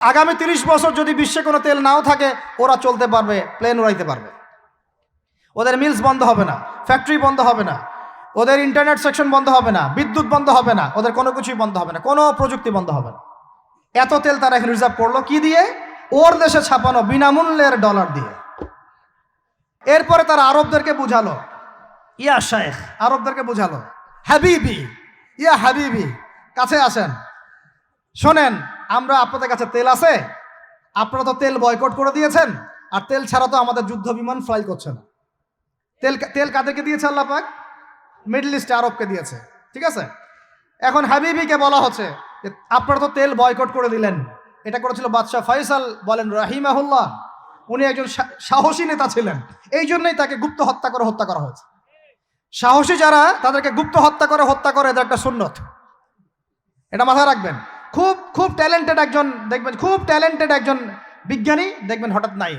আগামী 30 বছর যদি বিশ্বে কোনো তেল নাও থাকে, ওরা চলতে পারবে, প্লেন উড়াইতে পারবে। ওদের মিলস বন্ধ হবে না, ফ্যাক্টরি বন্ধ হবে না, ওদের ইন্টারনেট সেকশন বন্ধ হবে না, বিদ্যুৎ বন্ধ হবে না, ওদের কোনো কিছুই বন্ধ হবে না, কোনো প্রযুক্তি বন্ধ হবে না। এত তেল তারা এখন রিজার্ভ করলো কি দিয়ে? ওর দেশে ছাপানো বিনামূল্যের ডলার দিয়ে। এরপরে তারা আরবদেরকে বুঝালো, ইয়া শাইখ, আরবদেরকে বুঝালো, হাবিবি, ইয়া হাবিবি, কাছে আসেন, শোনেন, আমরা আপনাদের কাছে তেল আছে, আপনারা তো তেল বয়কট করে দিয়েছেন, আর তেল ছাড়া তো আমাদের যুদ্ধ বিমান ফ্লাই করছে না। তেল কাদেরকে দিয়েছে আল্লাহ পাক? মিডল ইস্টে আরবকে দিয়েছে, ঠিক আছে। এখন হাবিবিকে বলা হচ্ছে যে আপনারা তো তেল বয়কট করে দিলেন। এটা করেছিল বাদশাহ ফয়সাল, বলেন রাহিমাহুল্লাহ। উনি একজন সাহসী নেতা ছিলেন, এই জন্যই তাকে গুপ্ত হত্যা করা হয়েছে। সাহসী যারা, তাদেরকে গুপ্ত হত্যা করে এদের একটা সুন্নত, এটা মাথায় রাখবেন। খুব খুব ট্যালেন্টেড একজন দেখবেন, খুব ট্যালেন্টেড একজন বিজ্ঞানী দেখবেন, হঠাৎ নাই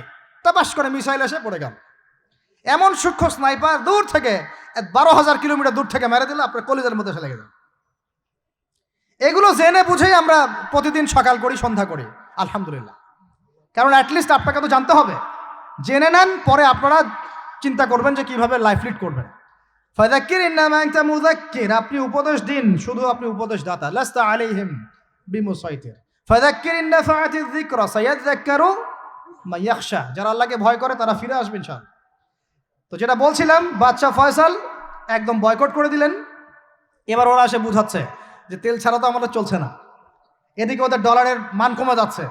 তাপাস করে মিসাইল এসে পড়ে গেল। এমন সূক্ষ্ম স্নাইপার দূর থেকে 12,000 কিলোমিটার দূর থেকে মেরে দিলে আপনার কলিজার মধ্যে ফেলে গেল। এগুলো জেনে বুঝেই আমরা প্রতিদিন সকাল করি, সন্ধ্যা করি, আলহামদুলিল্লাহ। কারণ অ্যাটলিস্ট আপনাকে তো জানতে হবে। জেনে নেন, পরে আপনারা চিন্তা করবেন যে কিভাবে লাইফ লিড করবেন। ফাযাক্কির ইন্নামা আনতা মুযাক্কির, আপনি উপদেশ দিন, শুধু আপনি উপদেশ দাতা। লাস্তা আলাইহিম বিমুসাইতির। ফাযাক্কির ইন নাফাআতিয যিকরা সায়াযাক্কারু মা ইয়াখশা, যারা আল্লাহকে ভয় করে তারা ফিরে আসবে ইনশাআল্লাহ। তো যেটা বলছিলাম, বাদশাহ ফয়সাল একদম বয়কট করে দিলেন। এবার ওরা এসে বুঝাচ্ছে যে তেল ছাড়া তো আমাদের চলছে না। এদিকে ওদের ডলারের মান কমে যাচ্ছে,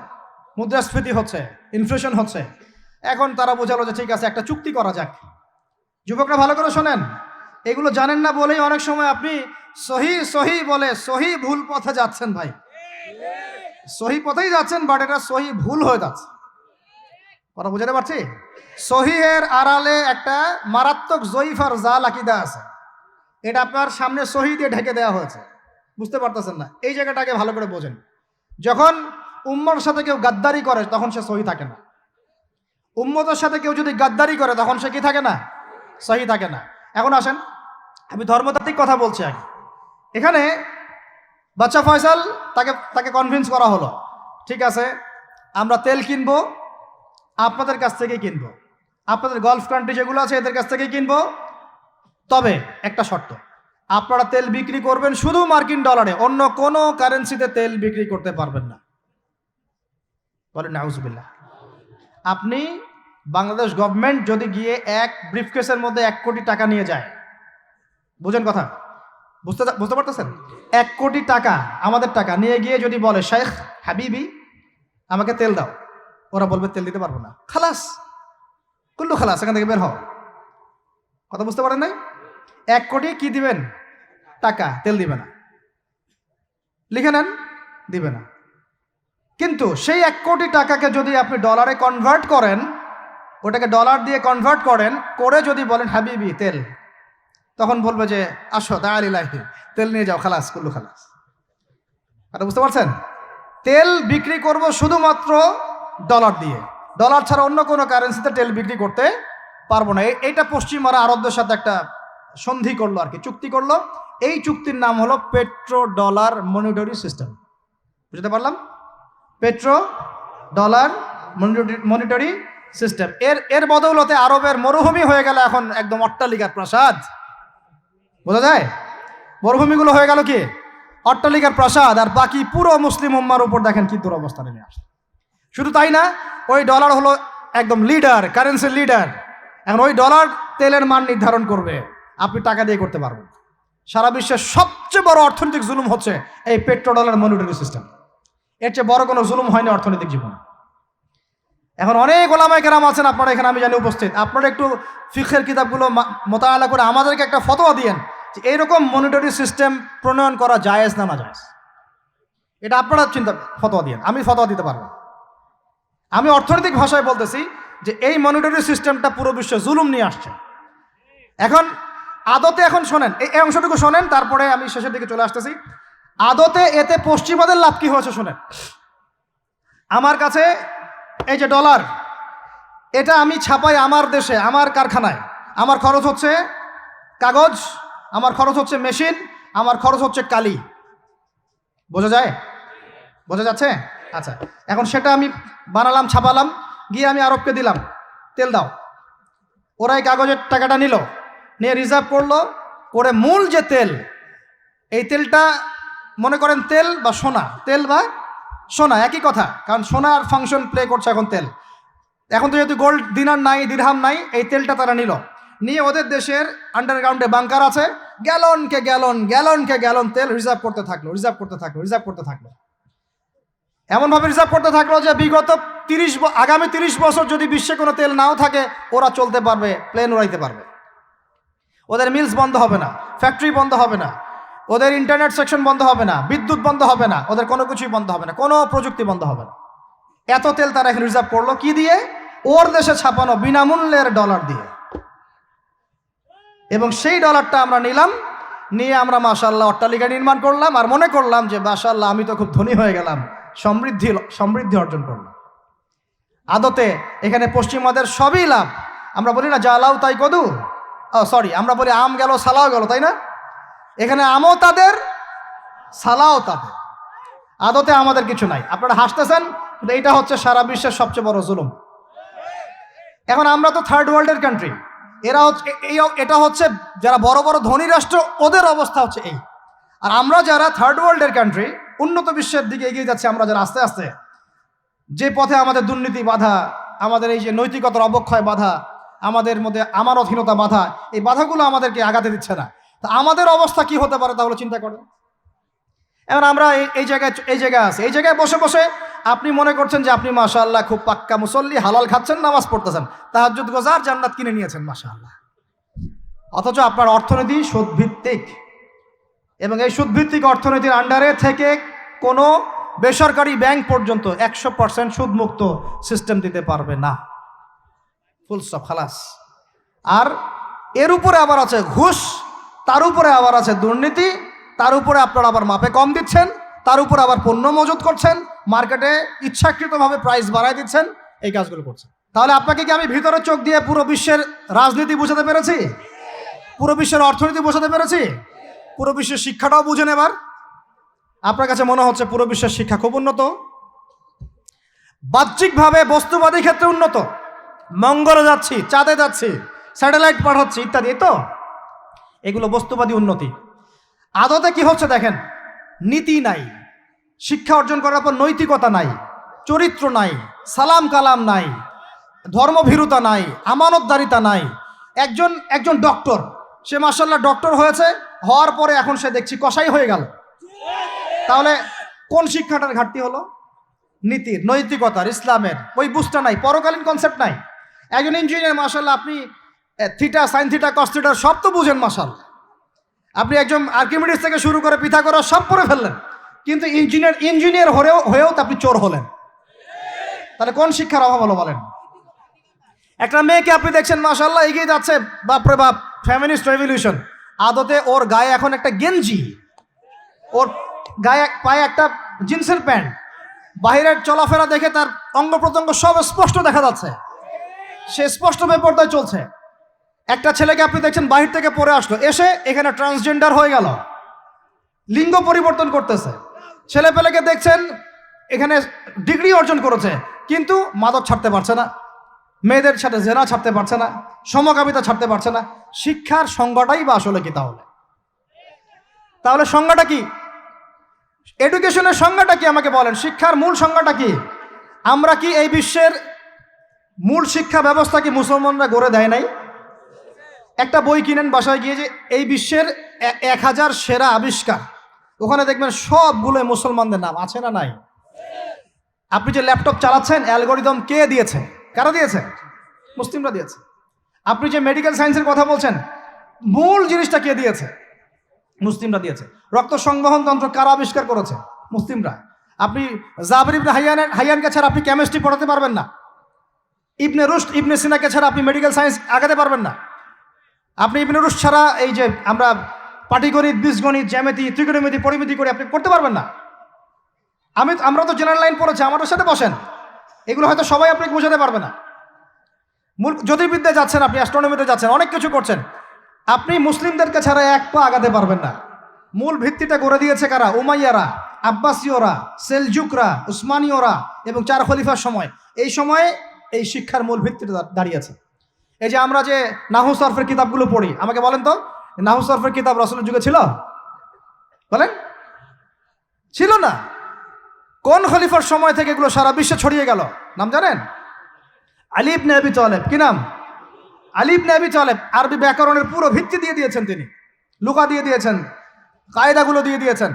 মুদ্রাস্ফীতি হচ্ছে, ইনফ্লেশন হচ্ছে। এখন তারা বোঝালো যে ঠিক আছে, একটা চুক্তি করা যাক। যুবকরা ভালো করে শোনেন, এগুলো জানেন না বলেই অনেক সময় আপনি সহি সহি বলে সহি ভুল পথে যাচ্ছেন। ভাই, সহি পথেই যাচ্ছেন, বাট এটা সহি ভুল হয়ে যাচ্ছে। কথা বুঝাতে পারছি? সহিহের আড়ালে একটা মারাত্মক জয়ীফার জাল আকিদা আছে, এটা আপনার সামনে সহি দিয়ে ঢেকে দেওয়া হয়েছে, বুঝতে পারতেছেন না। এই জায়গাটাকে ভালো করে বোঝেন। যখন উম্মর সাথে কেউ গাদ্দারি করে তখন সে সহি থাকে না। উম্মতের সাথে কেউ যদি গাদ্দারি করে তখন সে কি থাকে না? সহি থাকে না। এখন আসেন, আমি ধর্মতাত্ত্বিক কথা বলছি আগে। এখানে বাদশাহ ফয়সাল তাকে কনভিন্স করা হলো, ঠিক আছে আমরা তেল কিনবো, আপনাদের কাছ থেকে কিনবো, আপনাদের গলফ কান্ট্রি যেগুলো আছে এদের কাছ থেকে কিনবো, তবে একটা শর্ত, আপনারা তেল বিক্রি করবেন শুধু মার্কিন ডলারে, অন্য কোনো কারেন্সিতে তেল বিক্রি করতে পারবেন না। বলেন নাউজুবিল্লাহ। আপনি বাংলাদেশ গভর্নমেন্ট যদি গিয়ে এক ব্রিফকেসের মধ্যে 1 কোটি টাকা নিয়ে যায়, বুঝেন কথা, বুঝতে পারতেছেন? 1 কোটি টাকা আমাদের টাকা নিয়ে গিয়ে যদি বলে শেখ হাবিবি আমাকে তেল দাও, ওরা বলবে তেল দিতে পারবো না, খালাস, কুল্লু খালাস, এখান থেকে বের হও। কথা বুঝতে পারেন নাই? 1 কোটি কি দিবেন? টাকা, তেল দিবে না। লিখে নেন, দিবে না। কিন্তু সেই 1 কোটি টাকাকে যদি আপনি ডলারে কনভার্ট করেন, ওটাকে ডলার দিয়ে কনভার্ট করেন, করে যদি বলেন হাবিবি তেল, তখন বলবে যে আসো তাআলিলাহি, তেল নিয়ে যাও, খালাস, কুল্লু খালাস। কথা বুঝতে পারছেন? তেল বিক্রি করব শুধুমাত্র ডলার দিয়ে, ডলার ছাড়া অন্য কোনো কারেন্সিতে তেল বিক্রি করতে পারবো না। এইটা পশ্চিমারা আরবদের সাথে একটা সন্ধি করলো আর কি, চুক্তি করলো। এই চুক্তির নাম হলো পেট্রো ডলার মনিটরি সিস্টেম। বুঝতে পারলাম? Petro dollar monetary system. এর বদৌলতে আরবের মরুভূমি হয়ে গেল এখন একদম অট্টালিকার প্রাসাদ। বোঝা যায়? মরুভূমিগুলো হয়ে গেল কি অট্টালিকার প্রাসাদ, আর বাকি পুরো মুসলিম উম্মার উপর দেখেন কি দুরবস্থা নেমে আসে। শুধু তাই না, ওই ডলার হলো একদম লিডার, কারেন্সির লিডার। এখন ওই ডলার তেলের মান নির্ধারণ করবে, আপনি টাকা দিয়ে করতে পারবেন। সারা বিশ্বের সবচেয়ে বড় অর্থনৈতিক জুলুম হচ্ছে এই পেট্রো ডলার মনিটরি সিস্টেম। এর চেয়ে বড় কোনো জুলুম হয়নি অর্থনৈতিক জীবনে। এখন অনেক ওলামায়ে কেরাম আছেন আপনারা এখানে, আমি জানি উপস্থিত, আপনারা একটু ফিকহের কিতাবগুলো মোতালা করে আমাদেরকে একটা ফতোয়া দিয়েন যে এইরকম মনিটরি সিস্টেম প্রণয়ন করা জায়েজ না জায়েজ। এটা আপনারা ফতোয়া দিয়েন, আমি ফতোয়া দিতে পারবো। আমি অর্থনৈতিক ভাষায় বলতেছি যে এই মনিটরি সিস্টেমটা পুরো বিশ্বে জুলুম নিয়ে আসছে। এখন আদতে, এখন শোনেন এই অংশটুকু শোনেন, তারপরে আমি শেষের দিকে চলে আসতেছি। আদতে এতে পশ্চিমাদের লাভ কি হয়েছে শোনেন। আমার কাছে এই যে ডলার, এটা আমি ছাপাই আমার দেশে, আমার কারখানায়। আমার খরচ হচ্ছে কাগজ, আমার খরচ হচ্ছে মেশিন, আমার খরচ হচ্ছে কালি। বোঝা যায়? বোঝা যাচ্ছে? আচ্ছা, এখন সেটা আমি বানালাম, ছাপালাম, গিয়ে আমি আরবকে দিলাম, তেল দাও। ওরা এই কাগজের টাকাটা নিল, নিয়ে রিজার্ভ করলো, করে মূল যে তেল, এই তেলটা মনে করেন তেল বা সোনা, তেল বা সোনা একই কথা, কারণ সোনার ফাংশন প্লে করছে এখন তেল। এখন তো যেহেতু গোল্ড দিনার নাই, দিরহাম নাই, এই তেলটা তারা নিল, নিয়ে ওদের দেশের আন্ডারগ্রাউন্ডে বাংকার আছে, গ্যালনকে গ্যালন তেল রিজার্ভ করতে থাকলো। এমনভাবে রিজার্ভ করতে থাকলো যে বিগত আগামী 30 বছর যদি বিশ্বে কোনো তেল নাও থাকে, ওরা চলতে পারবে, প্লেন উড়াইতে পারবে। ওদের মিলস বন্ধ হবে না, ফ্যাক্টরি বন্ধ হবে না, ওদের ইন্টারনেট সেকশন বন্ধ হবে না, বিদ্যুৎ বন্ধ হবে না, ওদের কোনো কিছুই বন্ধ হবে না, কোনো প্রযুক্তি বন্ধ হবে না। এত তেল তারা এখন রিজার্ভ করলো কি দিয়ে? ওর দেশে ছাপানো বিনামূল্যের ডলার দিয়ে। এবং সেই ডলারটা আমরা নিলাম, নিয়ে আমরা মাশাআল্লাহ অট্টালিকা নির্মাণ করলাম, আর মনে করলাম যে মাশাআল্লাহ আমি তো খুব ধনী হয়ে গেলাম, সমৃদ্ধি অর্জন করলাম। আদতে এখানে পশ্চিমাদের সবই লাভ। আমরা বলি না জালাও তাই কদু, আমরা বলি আম গেল সালাও গেল, তাই না? এখানে আমও তাদের, সালাও তাদের, আদতে আমাদের কিছু নাই। আপনারা হাসতেছেন, কিন্তু এইটা হচ্ছে সারা বিশ্বের সবচেয়ে বড় জুলুম। এখন আমরা তো থার্ড ওয়ার্ল্ডের কান্ট্রি, এটা হচ্ছে যারা বড় বড় ধনী রাষ্ট্র, ওদের অবস্থা হচ্ছে এই। আর আমরা যারা থার্ড ওয়ার্ল্ডের কান্ট্রি, উন্নত বিশ্বের দিকে এগিয়ে যাচ্ছে, আমরা যারা আস্তে আস্তে, যে পথে আমাদের দুর্নীতি বাধা, আমাদের এই যে নৈতিকতার অবক্ষয় বাধা, আমাদের মধ্যে আমানতহীনতা বাধা, এই বাধাগুলো আমাদেরকে আগাতে দিচ্ছে না। তা আমাদের অবস্থা কি হতে পারে তাহলে চিন্তা করেন। এখন আমরা এই জায়গায় আছি, এই জায়গায় বসে বসে আপনি মনে করছেন যে আপনি মাশাআল্লাহ খুব পাক্কা মুসল্লি, হালাল খাচ্ছেন, নামাজ পড়তেছেন, তাহাজ্জুদ গোজার, জান্নাত কিনে নিয়েছেন মাশাআল্লাহ। অথচ আপনার অর্থনীতি সুদভিত্তিক, এবং এই সুদভিত্তিক অর্থনীতির আন্ডারে থেকে কোনো বেসরকারি ব্যাংক পর্যন্ত 100% সুদমুক্ত সিস্টেম দিতে পারবে না। ফুল স্টপ, খালাস। আর এর উপরে আবার আছে ঘুষ, তার উপরে আবার আছে দুর্নীতি, তার উপরে আপনারা আবার মাপে কম দিচ্ছেন, তার উপরে আবার পণ্য মজুত করছেন, মার্কেটে ইচ্ছাকৃতভাবে প্রাইস বাড়ায় দিচ্ছেন, এই কাজগুলো করছেন। তাহলে আপনাকে কি আমি ভিতরে চোখ দিয়ে পুরো বিশ্বের রাজনীতি বোঝাতে পেরেছি? পুরো বিশ্বের অর্থনীতি বোঝাতে পেরেছি? পুরো বিশ্বের শিক্ষাটাও বুঝেন এবার? আপনার কাছে মনে হচ্ছে পুরো বিশ্বের শিক্ষা খুব উন্নত, বাহ্যিকভাবে বস্তুবাদী ক্ষেত্রে উন্নত, মঙ্গলে যাচ্ছি, চাঁদে যাচ্ছি, স্যাটেলাইট পাঠাচ্ছি ইত্যাদি, তো এগুলো বস্তুবাদী উন্নতি। আদতে কি হচ্ছে দেখেন, নীতি নাই, শিক্ষা অর্জন করার পর নৈতিকতা নাই, চরিত্র নাই, সালাম কালাম নাই, ধর্মভীরুতা নাই, আমানতদারিতা নাই। একজন ডক্টর, সে মাশাআল্লাহ ডক্টর হয়েছে, হওয়ার পরে এখন সে দেখছি কসাই হয়ে গেল। তাহলে কোন শিক্ষাটার ঘাটতি হলো? নীতির, নৈতিকতার, ইসলামের ওই বুঝটা নাই, পরকালীন কনসেপ্ট নাই। একজন ইঞ্জিনিয়ার মাশাআল্লাহ, আপনি theta, sine theta, cos theta সব তো বুঝেন মাশাআল্লাহ, আপনি একজন আর্কিমিডিস থেকে শুরু করে পিথাগোরাস সব পড়ে ফেললেন, কিন্তু ইঞ্জিনিয়ার হয়েও তো আপনি চোর হলেন। তাহলে কোন শিক্ষার অভাব হলো বলেন? একটা মেয়েকে আপনি দেখছেন মাশাআল্লাহ এগিয়ে যাচ্ছে, বাপরে বাপ, ফেমিনিস্ট রেভলিউশন, আদতে ওর গায়ে এখন একটা গেঞ্জি, ওর গায়ে পায়ে একটা জিন্সের প্যান্ট, বাহিরের চলাফেরা দেখে তার অঙ্গ প্রত্যঙ্গ সব স্পষ্ট দেখা যাচ্ছে, সে স্পষ্ট বেপরদায় চলছে। একটা ছেলেকে আপনি দেখছেন বাহির থেকে পড়ে আসলো, এসে এখানে ট্রান্সজেন্ডার হয়ে গেল, লিঙ্গ পরিবর্তন করতেছে। ছেলে পেলেকে দেখছেন এখানে ডিগ্রি অর্জন করেছে, কিন্তু মাদক ছাড়তে পারছে না, মেয়েদের সাথে জেনা ছাড়তে পারছে না, সমকামিতা ছাড়তে পারছে না। শিক্ষার সংজ্ঞাটাই বা আসলে কি? তাহলে সংজ্ঞাটা কি? এডুকেশনের সংজ্ঞাটা কি আমাকে বলেন? শিক্ষার মূল সংজ্ঞাটা কি? আমরা কি এই বিশ্বের মূল শিক্ষা ব্যবস্থা কি মুসলমানরা গড়ে দেয় নাই? একটা বই কিনেন বাসায় গিয়ে, যে এই বিশ্বের 1000 সেরা আবিষ্কার, ওখানে দেখবেন সবগুলোই মুসলমানদের নাম আছে না নাই? আপনি যে ল্যাপটপ চালাচ্ছেন, অ্যালগোরিদম কে দিয়েছে? কারা দিয়েছে? মুসলিমরা দিয়েছে। আপনি যে মেডিকেল সায়েন্সের কথা বলছেন, মূল জিনিসটা কে দিয়েছে? মুসলিমরা দিয়েছে। রক্ত সংবহন তন্ত্র কারা আবিষ্কার করেছে? মুসলিমরা। আপনি জাবির ইবনে হাইয়ানকে ছাড়া আপনি কেমিস্ট্রি পড়াতে পারবেন না। ইবনে রুশদ, ইবনে সিনাকে ছাড়া আপনি মেডিকেল সায়েন্স আগাতে পারবেন না। আপনি ইবনে রুশদ ছাড়া এই যে আমরা পাটিগণিত, বীজগণিত, জ্যামিতি, ত্রিকোণমিতি, পরিমিতি করে আপনি করতে পারবেন না। আমরা তো জেনারেল লাইন পড়েছি, আমাদের সাথে বসেন, এগুলো হয়তো সবাই আপনাকে বোঝাতে পারবে না। জ্যোতির্বিদ্যায় যাচ্ছেন, আপনি অ্যাস্ট্রোনমিতে যাচ্ছেন, অনেক কিছু করছেন, আপনি মুসলিমদেরকে ছাড়া এক পা আগাতে পারবেন না। মূল ভিত্তিটা গড়ে দিয়েছে কারা? উমাইয়ারা। আব্বাসীয়রা, সেলজুকরা, উসমানীয়রা এবং 4 খলিফার সময়, এই সময়ে এই শিক্ষার মূল ভিত্তিতে দাঁড়িয়েছে। এই যে আমরা যে নাহু সরফের কিতাবগুলো পড়ি, আমাকে বলেন তো নাহু সরফের কিতাব রাসূলের যুগে ছিল? বলেন, ছিল না। কোন খলিফার সময় থেকে এগুলো সারা বিশ্বে ছড়িয়ে গেল নাম জানেন? আলী ইবনে আবি তালেব। কি নাম? আলী ইবনে আবি তালেব। আরবি ব্যাকরণের পুরো ভিত্তি দিয়ে দিয়েছেন তিনি, লুকা দিয়ে দিয়েছেন, কায়দাগুলো দিয়ে দিয়েছেন।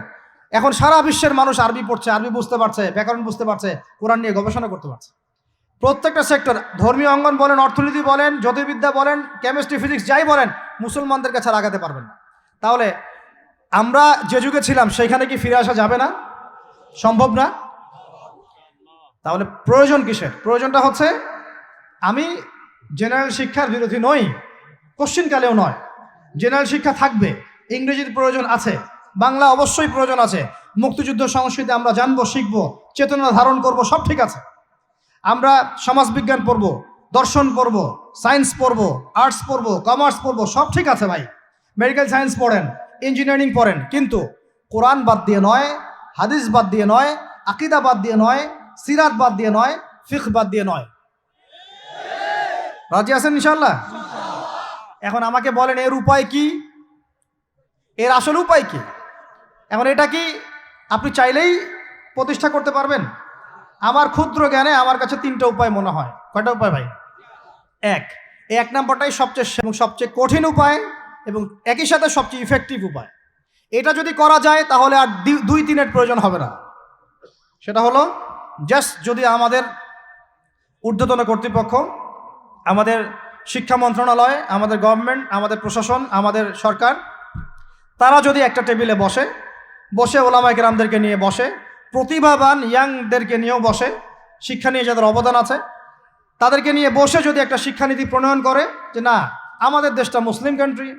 এখন সারা বিশ্বের মানুষ আরবি পড়ছে, আরবি বুঝতে পারছে, ব্যাকরণ বুঝতে পারছে, কোরআন নিয়ে গবেষণা করতে পারছে। প্রত্যেকটা সেক্টর, ধর্মীয় অঙ্গন বলেন, অর্থনীতি বলেন, জ্যোতির্বিদ্যা বলেন, কেমিস্ট্রি, ফিজিক্স যাই বলেন, মুসলমানদের কাছে আর আগাতে পারবেন না। তাহলে আমরা যে যুগে ছিলাম সেইখানে কি ফিরে আসা যাবে না? সম্ভব না। তাহলে প্রয়োজন কিসের? প্রয়োজনটা হচ্ছে, আমি জেনারেল শিক্ষার বিরোধী নই, কোশ্চিনকালেও নয়। জেনারেল শিক্ষা থাকবে, ইংরেজির প্রয়োজন আছে, বাংলা অবশ্যই প্রয়োজন আছে, মুক্তিযুদ্ধ সংস্কৃতি আমরা জানবো, শিখবো, চেতনা ধারণ করব, সব ঠিক আছে। আমরা সমাজবিজ্ঞান পড়বো, দর্শন পড়বো, সায়েন্স পড়বো, আর্টস পড়বো, কমার্স পড়বো, সব ঠিক আছে ভাই। মেডিকেল সায়েন্স পড়েন, ইঞ্জিনিয়ারিং পড়েন, কিন্তু কোরআন বাদ দিয়ে নয়, হাদিস বাদ দিয়ে নয়, আকিদা বাদ দিয়ে নয়, সিরাত বাদ দিয়ে নয়, ফিকহ বাদ দিয়ে নয়। রাজি আছেন ইনশাআল্লাহ? এখন আমাকে বলেন এর উপায় কি? এর আসল উপায় কি? এখন এটা কি আপনি চাইলেই প্রতিষ্ঠা করতে পারবেন? আমার ক্ষুদ্র জ্ঞানে আমার কাছে 3টা উপায় মনে হয়। কয়টা উপায় ভাই? এক নাম্বারটাই সবচেয়ে কঠিন উপায় এবং একই সাথে সবচেয়ে ইফেক্টিভ উপায়। এটা যদি করা যায় তাহলে আর 2-3-এর প্রয়োজন হবে না। সেটা হলো, জাস্ট যদি আমাদের ঊর্ধ্বতন কর্তৃপক্ষ, আমাদের শিক্ষা মন্ত্রণালয়, আমাদের গভর্নমেন্ট, আমাদের প্রশাসন, আমাদের সরকার, তারা যদি একটা টেবিলে বসে ওলামায়ে কেরামদেরকে নিয়ে বসে, প্রতিভাবান ইয়াংদেরকে নিয়েও বসে, শিক্ষা নিয়ে যাদের অবদান আছে তাদেরকে নিয়ে বসে যদি একটা শিক্ষানীতি প্রণয়ন করে যে না, আমাদের দেশটা মুসলিম কান্ট্রি,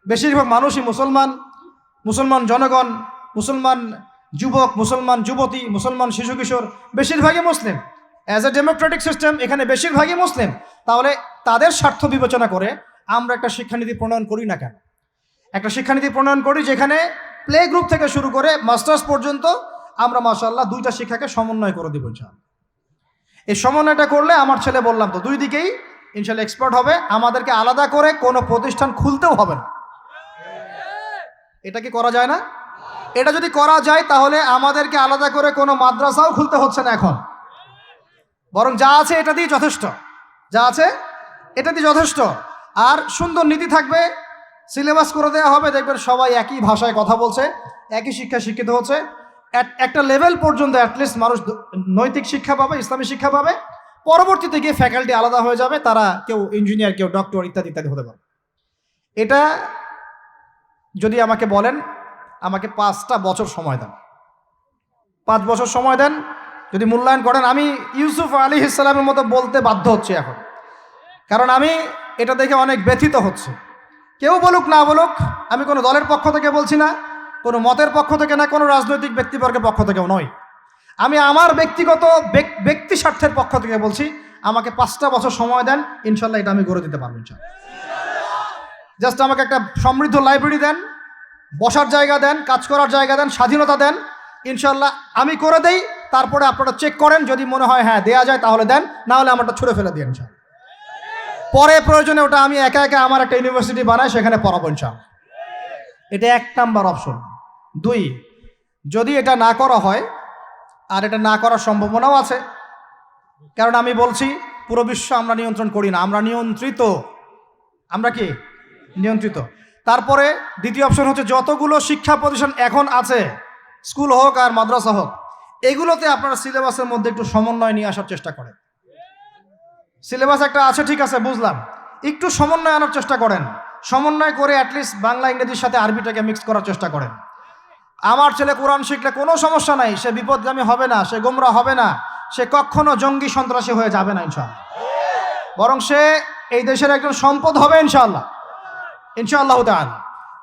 বেশিরভাগ মানুষই মুসলমান জনগণ, মুসলমান যুবক, মুসলমান যুবতী, মুসলমান শিশু কিশোর বেশিরভাগই মুসলিম, অ্যাজ এ ডেমোক্রেটিক সিস্টেম এখানে বেশিরভাগই মুসলিম। তাহলে তাদের স্বার্থ বিবেচনা করে আমরা একটা শিক্ষানীতি প্রণয়ন করি না কেন? একটা শিক্ষানীতি প্রণয়ন করি যেখানে প্লে গ্রুপ থেকে শুরু করে মাস্টার্স পর্যন্ত আমরা মাশাআল্লাহ 2টা শিক্ষাকে সমন্বয় করে দিব ইনশাআল্লাহ। এই সমন্বয়টা করলে আমার ছেলে বললাম তো 2 দিকেই ইনশাআল্লাহ এক্সপার্ট হবে। আমাদেরকে আলাদা করে কোনো প্রতিষ্ঠান খুলতেও হবে না। এটা কি করা যায় না? এটা যদি করা যায় তাহলে আমাদেরকে আলাদা করে কোনো মাদ্রাসাও খুলতে হচ্ছে না এখন, বরং যা আছে এটা দিয়ে যথেষ্ট, যা আছে এটা দিয়ে যথেষ্ট। আর সুন্দর নীতি থাকবে, সিলেবাস করে দেওয়া হবে, দেখবেন সবাই একই ভাষায় কথা বলছে, একই শিক্ষা শিক্ষিত হচ্ছে। একটা লেভেল পর্যন্ত অ্যাটলিস্ট মানুষ নৈতিক শিক্ষা পাবে, ইসলামী শিক্ষা পাবে। পরবর্তীতে গিয়ে ফ্যাকাল্টি আলাদা হয়ে যাবে, তারা কেউ ইঞ্জিনিয়ার, কেউ ডক্টর ইত্যাদি ইত্যাদি হতে পারে। এটা যদি আমাকে বলেন, আমাকে 5টা বছর সময় দেন, 5 বছর সময় দেন, যদি মূল্যায়ন করেন, আমি ইউসুফ আলাইহিস সালামের মতো বলতে বাধ্য হচ্ছি এখন, কারণ আমি এটা দেখে অনেক ব্যথিত হচ্ছে। কেউ বলুক না বলুক, আমি কোনো দলের পক্ষ থেকে বলছি না, কোনো মতের পক্ষ থেকে না, কোনো রাজনৈতিক ব্যক্তিবর্গের পক্ষ থেকেও নয়, আমি আমার ব্যক্তিগত ব্যক্তি স্বার্থের পক্ষ থেকে বলছি। আমাকে 5টা বছর সময় দেন, ইনশাল্লাহ এটা আমি গড়ে দিতে পারবো ইনশাল্লাহ। জাস্ট আমাকে একটা সমৃদ্ধ লাইব্রেরি দেন, বসার জায়গা দেন, কাজ করার জায়গা দেন, স্বাধীনতা দেন, ইনশাল্লাহ আমি করে দেই। তারপরে আপনারা চেক করেন, যদি মনে হয় হ্যাঁ দেয়া যায় তাহলে দেন, না হলে আমারটা ছুঁড়ে ফেলে দিন ইনশাল্লাহ। পরে প্রয়োজনে ওটা আমি একা আমার একটা ইউনিভার্সিটি বানাই, সেখানে পড়াবো ইনশাল্লাহ। এটা 1 নাম্বার অপশন। 2, যদি এটা না করা হয়, আর এটা না করার সম্ভাবনাও আছে, কারণ আমি বলছি পুরো বিশ্ব আমরা নিয়ন্ত্রণ করি না, আমরা নিয়ন্ত্রিত। আমরা কি নিয়ন্ত্রিত? তারপরে 2য় অপশন হচ্ছে, যতগুলো শিক্ষা প্রতিষ্ঠান এখন আছে, স্কুল হোক আর মাদ্রাসা হোক, এগুলোতে আপনারা সিলেবাসের মধ্যে একটু সমন্বয় নিয়ে আসার চেষ্টা করেন। সিলেবাস একটা আছে, ঠিক আছে, বুঝলাম, একটু সমন্বয় আনার চেষ্টা করেন। সমন্বয় করে অ্যাটলিস্ট বাংলা ইংরেজির সাথে আরবিটাকে মিক্স করার চেষ্টা করেন। আমার ছেলে কোরআন শিখলে কোনো সমস্যা নাই, সে বিপদগামী হবে না, সে গোমরা হবে না, সে কখনো জঙ্গি সন্ত্রাসী হয়ে যাবে না ইনশাআল্লাহ, বরং সে এই দেশের একজন সম্পদ হবে ইনশাআল্লাহ, ইনশাআল্লাহ তাআলা।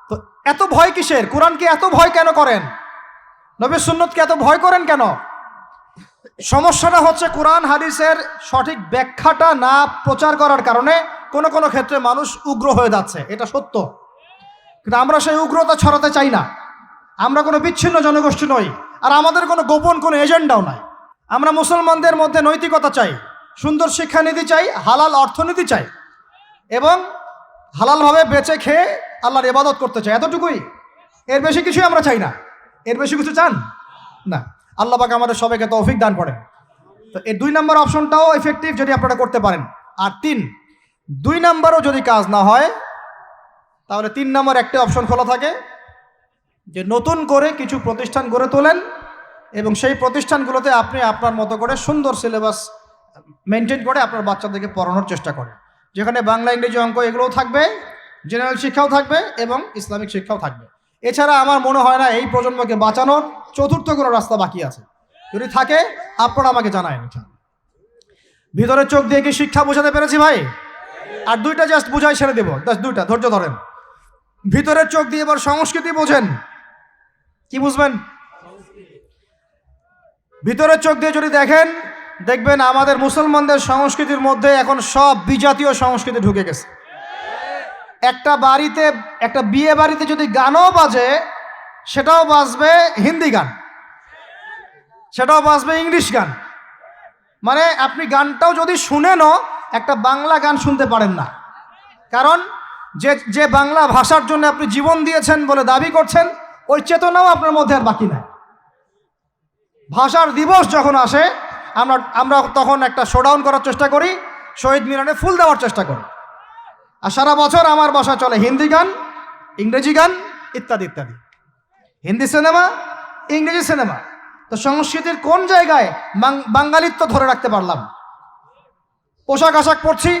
তো এত ভয় কিসের? কোরআনকে এত ভয় কেন করেন? নবীর সুন্নতকে এত ভয় করেন কেন? সমস্যাটা হচ্ছে কোরআন হাদিসের সঠিক ব্যাখ্যাটা না প্রচার করার কারণে কোনো ক্ষেত্রে মানুষ উগ্র হয়ে যাচ্ছে, এটা সত্য। কিন্তু আমরা সেই উগ্রতা ছড়াতে চাই না। আমরা কোনো বিচ্ছিন্ন জনগোষ্ঠী নই, আর আমাদের কোনো গোপন কোনো এজেন্ডাও নাই। আমরা মুসলমানদের মধ্যে নৈতিকতা চাই, সুন্দর শিক্ষানীতি চাই, হালাল অর্থনীতি চাই এবং হালালভাবে বেঁচে খেয়ে আল্লাহর ইবাদত করতে চাই, এতটুকুই। এর বেশি কিছুই আমরা চাই না। এর বেশি কিছু চান না। আল্লাহ পাক আমাদের সবাইকে তৌফিক দান করেন। তো এই 2 নম্বর অপশনটাও এফেক্টিভ যদি আপনারা করতে পারেন। আর 2 নম্বরও যদি কাজ না হয় তাহলে 3 নম্বর একটা অপশন খোলা থাকে যে নতুন করে কিছু প্রতিষ্ঠান গড়ে তোলেন এবং সেই প্রতিষ্ঠানগুলোতে আপনি আপনার মতো করে সুন্দর সিলেবাস মেনটেন করে আপনার বাচ্চাদেরকে পড়ানোর চেষ্টা করেন, যেখানে বাংলা, ইংরেজি, অঙ্ক এগুলোও থাকবে, জেনারেল শিক্ষাও থাকবে এবং ইসলামিক শিক্ষাও থাকবে। এছাড়া আমার মনে হয় না এই প্রজন্মকে বাঁচানোর চতুর্থ কোনো রাস্তা বাকি আছে। যদি থাকে আপনারা আমাকে জানায়েন। ভিতরের চোখ দিয়ে কি শিক্ষা বোঝাতে পেরেছি ভাই? আর 2টা জাস্ট বুঝাই ছেড়ে দেবো, জাস্ট 2টা, ধৈর্য ধরেন। ভিতরের চোখ দিয়ে এবার সংস্কৃতি বোঝেন। কি বুঝবেন? ভিতরের চোখ দিয়ে যদি দেখবেন আমাদের মুসলমানদের সংস্কৃতির মধ্যে এখন সব বিজাতীয় সংস্কৃতি ঢুকে গেছে। একটা বাড়িতে, একটা বিয়ে বাড়িতে যদি গানও বাজে, সেটাও বাজবে হিন্দি গান, সেটাও বাজবে ইংলিশ গান। মানে আপনি গানটাও যদি শুনেনও একটা বাংলা গান শুনতে পারেন না। কারণ যে বাংলা ভাষার জন্য আপনি জীবন দিয়েছেন বলে দাবি করছেন, ওই চেতনাও আপনার মধ্যে আর বাকি নাই। ভাষার দিবস যখন আসে আমরা তখন একটা শোডাউন করার চেষ্টা করি, শহীদ মিনারে ফুল দেওয়ার চেষ্টা করি। আর সারা বছর আমার বাসায় চলে হিন্দি গান, ইংরেজি গান ইত্যাদি ইত্যাদি, হিন্দি সিনেমা, ইংরেজি সিনেমা। তো সংস্কৃতির কোন জায়গায় বাঙালিত্ব ধরে রাখতে পারলাম? পোশাক আশাক পরছি,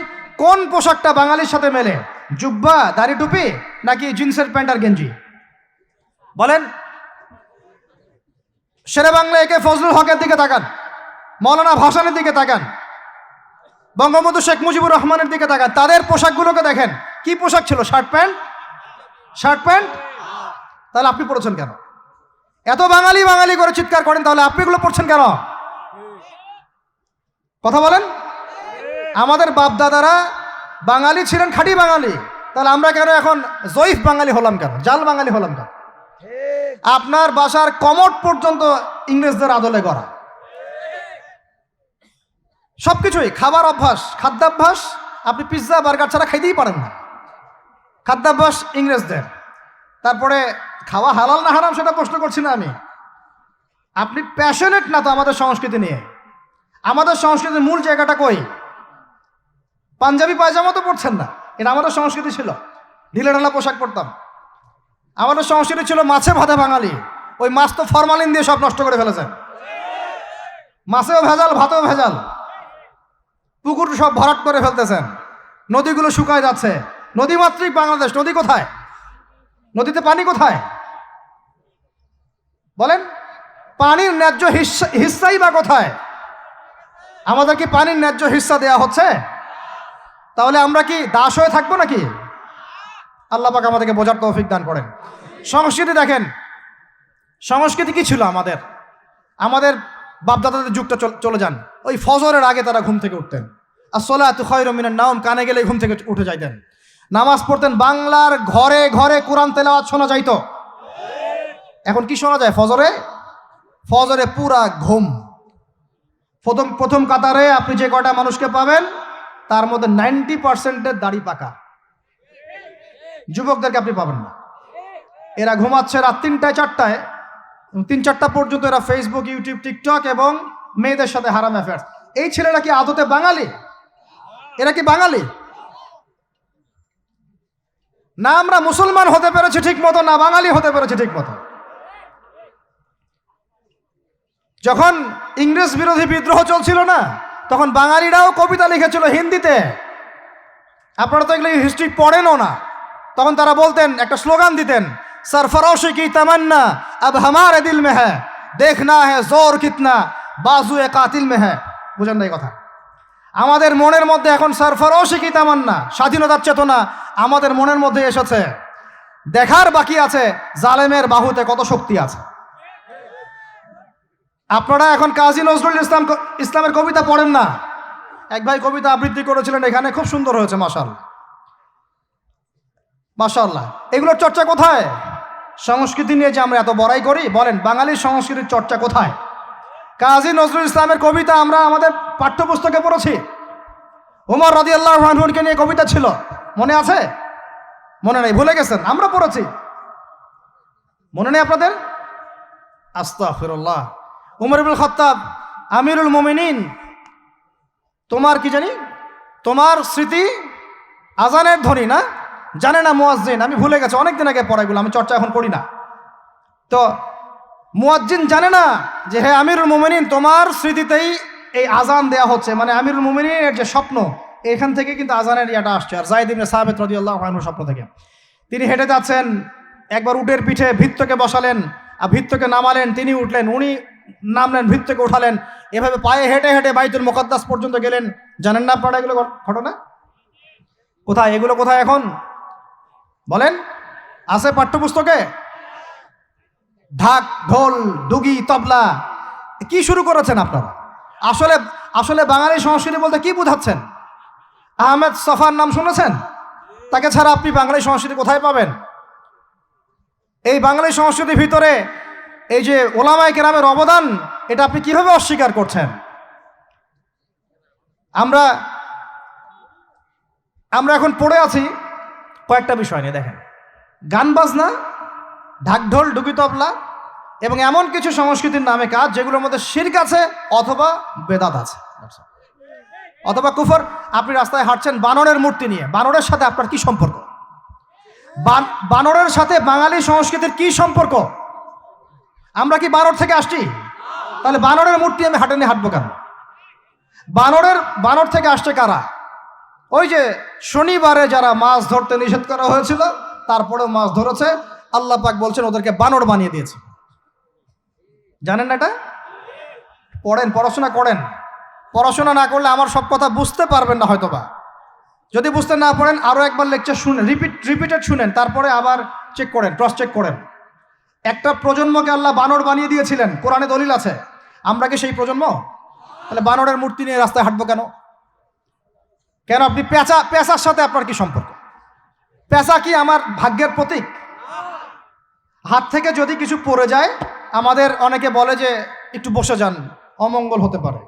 কোন পোশাকটা বাঙালির সাথে মেলে? জুব্বা, দাড়ি টুপি নাকি জিন্সের প্যান্ট আর গেঞ্জি? বলেন। শেরে বাংলা একে ফজলুল হকের দিকে তাকান, মৌলানা ভাসানের দিকে তাকান, বঙ্গবন্ধু শেখ মুজিবুর রহমানের দিকে তাকান, তাদের পোশাকগুলোকে দেখেন। কি পোশাক ছিল? Shirt pant. তাহলে আপনি পড়েছেন কেন? এত বাঙালি বাঙালি করে চিৎকার করেন, তাহলে আপনি এগুলো পড়ছেন কেন? কথা বলেন। আমাদের বাপ দাদারা বাঙালি ছিলেন, খাঁটি বাঙালি, তাহলে আমরা কেন এখন জয়ীফ বাঙালি হলাম কেন, জাল বাঙালি হলাম কেন? আপনার বাসার কমোড পর্যন্ত ইংরেজদের আদলে গড়া। সবকিছুই খাবার অভ্যাস, খাদ্যাভ্যাস, আপনি পিৎজা বার্গার ছাড়া খাইতেই পারেন না, খাদ্যাভ্যাস ইংরেজদের। তারপরে খাওয়া হালাল না হারাম সেটা প্রশ্ন করছি না আমি। আপনি প্যাশনেট না তো আমাদের সংস্কৃতি নিয়ে? আমাদের সংস্কৃতির মূল জায়গাটা কই? পাঞ্জাবি পায়জামা তো পড়ছেন না, এটা আমাদের সংস্কৃতি ছিল। ঢিলে ঢালা পোশাক পরতাম। আমাদের সংস্কৃতি ছিল মাছে ভাতে বাঙালি। ওই মাছ তো ফরমালিন দিয়ে সব নষ্ট করে ফেলেছেন। মাছেও ভেজাল, ভাতেও ভেজাল, পুকুর সব ভরাট করে ফেলতেছেন, নদীগুলো শুকায় যাচ্ছে। নদীমাতৃক বাংলাদেশ, নদী কোথায়? নদীতে পানি কোথায় বলেন? পানির ন্যায্য হিস্সাই বা কোথায়? আমাদের কি পানির ন্যায্য হিস্সা দেয়া হচ্ছে? তাহলে আমরা কি দাস হয়ে থাকবো নাকি? আল্লাহ পাক আমাদেরকে বোঝার তৌফিক দান করেন। সংস্কৃতি দেখেন, সংস্কৃতি কি ছিল আমাদের বাপদাদাদের যুগটা চলে যান, ওই ফজরের আগে তারা ঘুম থেকে উঠতেন। আসসালাতু খায়রুম মিনান নাওম, কানে গেলে ঘুম থেকে উঠে যাইতেন, নামাজ পড়তেন। বাংলার ঘরে ঘরে কোরআন তেলাওয়াত শোনা যাইতো। এখন কি শোনা যায়? ফজরে পুরা ঘুম। প্রথম কাতারে আপনি যে কটা মানুষকে পাবেন তার মধ্যে 90% দাড়ি পাকা। যুবকদেরকে আপনি পাবেন না। এরা ঘুমাচ্ছে রাত 3টায় 4টায়, 3-4টা পর্যন্ত এরা ফেসবুক, ইউটিউব, টিকটক এবং মেয়েদের সাথে হারাম অ্যাফেয়ার্স। এই ছেলেরা কি আদতে বাঙালি? এরা কি বাঙালি? না আমরা মুসলমান হতে পেরেছি ঠিক মতো, না বাঙালি হতে পেরেছি ঠিক মতো। যখন ইংরেজ বিরোধী বিদ্রোহ চলছিল না, তখন বাঙালিরাও কবিতা লিখেছিল হিন্দিতে। আপনারা তো এগুলো হিস্ট্রি পড়েনও না। তখন তারা বলতেন, একটা স্লোগান দিতেন, सरफरोशी की तमन्ना अब हमारे दिल में है, देखना है जोर कितना बाजुए कातिल में है। বুঝেন না এই কথা? আমাদের মনের মধ্যে এখন सरफरोशी की तमन्ना, স্বাধীনতার চেতনা আমাদের মনের মধ্যে এসেছে। দেখার বাকি আছে জালেমের বাহুতে কত শক্তি আছে। আপনারা এখন কাজী নজরুল ইসলামের কবিতা পড়েন না? এক ভাই কবিতা আবৃত্তি করেছিলেন এখানে, খুব সুন্দর হয়েছে, মাশাআল্লাহ মাশাআল্লাহ। এগুলোর চর্চা কোথায়? সংস্কৃতি নিয়ে যে আমরা এত বড়াই করি, বলেন বাঙালির সংস্কৃতির চর্চা কোথায়? কাজী নজরুল ইসলামের কবিতা আমরা আমাদের পাঠ্যপুস্তকে পড়েছি। ওমর রাদিয়াল্লাহু আনহুকে নিয়ে কবিতা ছিল, মনে আছে? মনে নেই, ভুলে গেছেন? আমরা পড়েছি, মনে নেই আপনাদের? আস্তাগফিরুল্লাহ। উমর ইবনুল খাত্তাব আমিরুল মুমিনিন, তোমার কি জানি, তোমার স্মৃতি আজানের ধ্বনি না, জানে না মুয়াজ্জিন, আমি ভুলে গেছি, অনেকদিন আগে পড়াইগুলো, আমি চর্চা এখন করি না। তো মুয়াজ্জিন জানে না যে হে আমিরুল মুমিনিন, তোমার স্মৃতিতেই এই আজান দেয়া হচ্ছে, মানে আমিরুল মুমিনিনের যে স্বপ্ন, এখান থেকে কিন্তু আজানের ইয়াটা আসছে। আর যায়েদ ইবনে সাবিত রাদিয়াল্লাহু আনহু স্বপ্ন থেকে তিনি হেঁটে যাচ্ছেন, একবার উটের পিঠে ভৃত্যকে বসালেন আর ভৃত্যকে নামালেন, তিনি উঠলেন, উনি নামলেন, ভৃত্যকে উঠালেন, এভাবে পায়ে হেঁটে হেঁটে বাইতুল মুকাদ্দাস পর্যন্ত গেলেন। জানেন না আপনারা এগুলো ঘটনা? কোথায় এগুলো, কোথায় এখন বলেন? আছে পাঠ্যপুস্তকে? ঢাক, ঢোল, ডুগি, তবলা, কি শুরু করেছেন আপনারা? আসলে আসলে বাঙালি সংস্কৃতি বলতে কি বোঝাচ্ছেন? আহমেদ সফার নাম শুনেছেন? তাকে ছাড়া আপনি বাঙালি সংস্কৃতি কোথায় পাবেন? এই বাঙালি সংস্কৃতির ভিতরে এই যে ওলামায়ে কেরামের অবদান, এটা আপনি কিভাবে অস্বীকার করছেন? আমরা আমরা এখন পড়ে আছি কয়েকটা বিষয় নিয়ে। দেখেন, গান বাজনা, ঢাকঢোল, ডুগি, তবলা এবং এমন কিছু সংস্কৃতির নামে কাজ যেগুলোর মধ্যে শিরক আছে অথবা বেদাত আছে অথবা কুফর। আপনি রাস্তায় হাঁটছেন বানরের মূর্তি নিয়ে, বানরের সাথে আপনার কি সম্পর্ক? বানরের সাথে বাঙালি সংস্কৃতির কি সম্পর্ক? আমরা কি বানর থেকে আসছি? তাহলে বানরের মূর্তি আমি হাটে নিয়ে হাঁটবো কেন? বানর থেকে আসছে কারা? ওই যে শনিবারে যারা মাছ ধরতে নিষেধ করা হয়েছিল, তারপরেও মাছ ধরেছে, আল্লাহ পাক বলছেন ওদেরকে বানর বানিয়ে দিয়েছে। জানেন না এটা? পড়েন, পড়াশোনা করেন। পড়াশোনা না করলে আমার সব কথা বুঝতে পারবেন না হয়তোবা। যদি বুঝতে না পারেন আরও একবার লেকচার শুনেন, রিপিটেড শুনেন, তারপরে আবার চেক করেন, ক্রস চেক করেন। একটা প্রজন্মকে আল্লাহ বানর বানিয়ে দিয়েছিলেন, কোরআনে দলিল আছে। আমরা কি সেই প্রজন্ম? তাহলে বানরের মূর্তি নিয়ে রাস্তায় হাঁটবো কেন? কেন আপনি পেঁচার সাথে আপনার কি সম্পর্ক? পেঁচা কি আমার ভাগ্যের প্রতীক? হাত থেকে যদি কিছু পড়ে যায়, আমাদের অনেকে বলে যে একটু বসে যান, অমঙ্গল হতে পারে।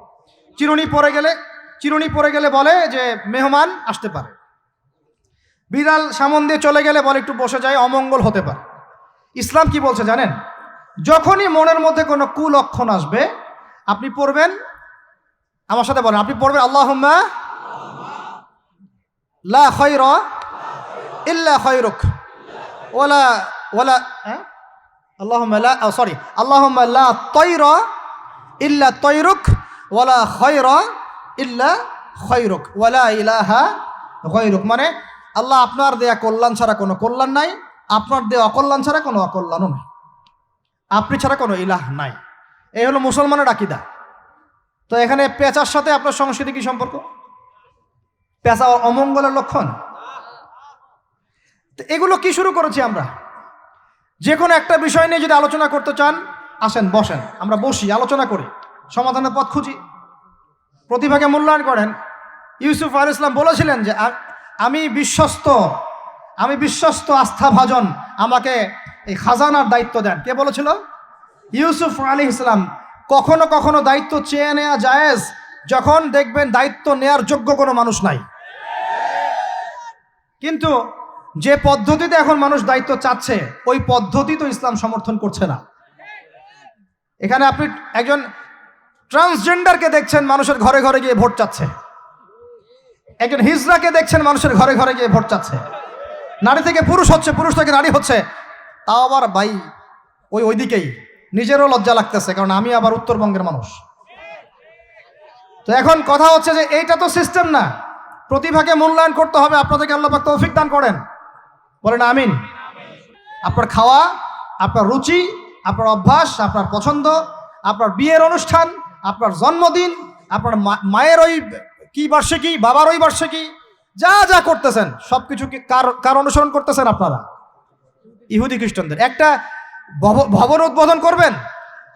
চিরুনি পড়ে গেলে বলে যে মেহমান আসতে পারে। বিড়াল সামন দিয়ে চলে গেলে বলে একটু বসে যায়, অমঙ্গল হতে পারে। ইসলাম কি বলছে জানেন? যখনই মনের মধ্যে কোনো কুলক্ষণ আসবে, আপনি পড়বেন, আমার সাথে বলেন, আপনি পড়বেন আল্লাহুম্মা লা খায়রা ইল্লা খায়রুক ওয়ালা আল্লাহুম্মা লা তায়রা ইল্লা তায়রুক ওয়ালা খায়রা ইল্লা খায়রুক ওয়ালা ইলাহা গায়রুক। মানে আল্লাহ আপনার দেয়া কল্যাণ ছাড়া কোনো কল্যাণ নাই, আপনার দেয়া অকল্যাণ ছাড়া কোনো অকল্যাণও নাই, আপনি ছাড়া কোনো ইলাহ নাই। এই হলো মুসলমানের আকীদা। তো এখানে পেঁচার সাথে আপনার সংস্কৃতি কি সম্পর্ক? পেঁচা অমঙ্গলের লক্ষণ? তো এগুলো কি শুরু করেছি আমরা? যে কোনো একটা বিষয় নিয়ে যদি আলোচনা করতে চান, আসেন, বসেন, আমরা বসি, আলোচনা করি, সমাধানের পথ খুঁজি, প্রতিভাকে মূল্যায়ন করেন। ইউসুফ আলাইহিস সালাম বলেছিলেন যে আমি বিশ্বস্ত আস্থাভাজন, আমাকে এই খাজানার দায়িত্ব দেন। কে বলেছিল? ইউসুফ আলাইহিস সালাম। কখনো কখনো দায়িত্ব চেয়ে নেওয়া জায়েজ, যখন দেখবেন দায়িত্ব নেয়ার যোগ্য কোনো মানুষ নাই। কিন্তু যে পদ্ধতিতে এখন মানুষ দায়িত্ব চাচ্ছে, ওই পদ্ধতি তো ইসলাম সমর্থন করছে না। এখানে আপনি একজন ট্রান্সজেন্ডারকে দেখছেন মানুষের ঘরে ঘরে গিয়ে ভোট চাচ্ছে, একজন হিজড়াকে দেখছেন মানুষের ঘরে ঘরে গিয়ে ভোট চাচ্ছে, নারী থেকে পুরুষ হচ্ছে, পুরুষ থেকে নারী হচ্ছে, তাও আবার ভাই ওইদিকেই। নিজেরও লজ্জা লাগতেছে, কারণ আমি আবার উত্তরবঙ্গের মানুষ। তো এখন কথা হচ্ছে যে এইটা তো সিস্টেম না, প্রতিভাকে মূল্যায়ন করতে হবে। আপনাদেরকে আল্লাহ পাক তৌফিক দান করেন, বলেন আমিন। আপনার খাওয়া, আপনার রুচি, আপনার অভ্যাস, আপনার পছন্দ, আপনার বিয়ের অনুষ্ঠান, আপনার জন্মদিন, আপনার মায়ের ওই কি বার্ষিকী, বাবার ওই বার্ষিকী, যা যা করতেছেন সব কিছু কার অনুসরণ করতেছেন আপনারা? ইহুদি খ্রিস্টানদের। একটা ভবন উদ্বোধন করবেন,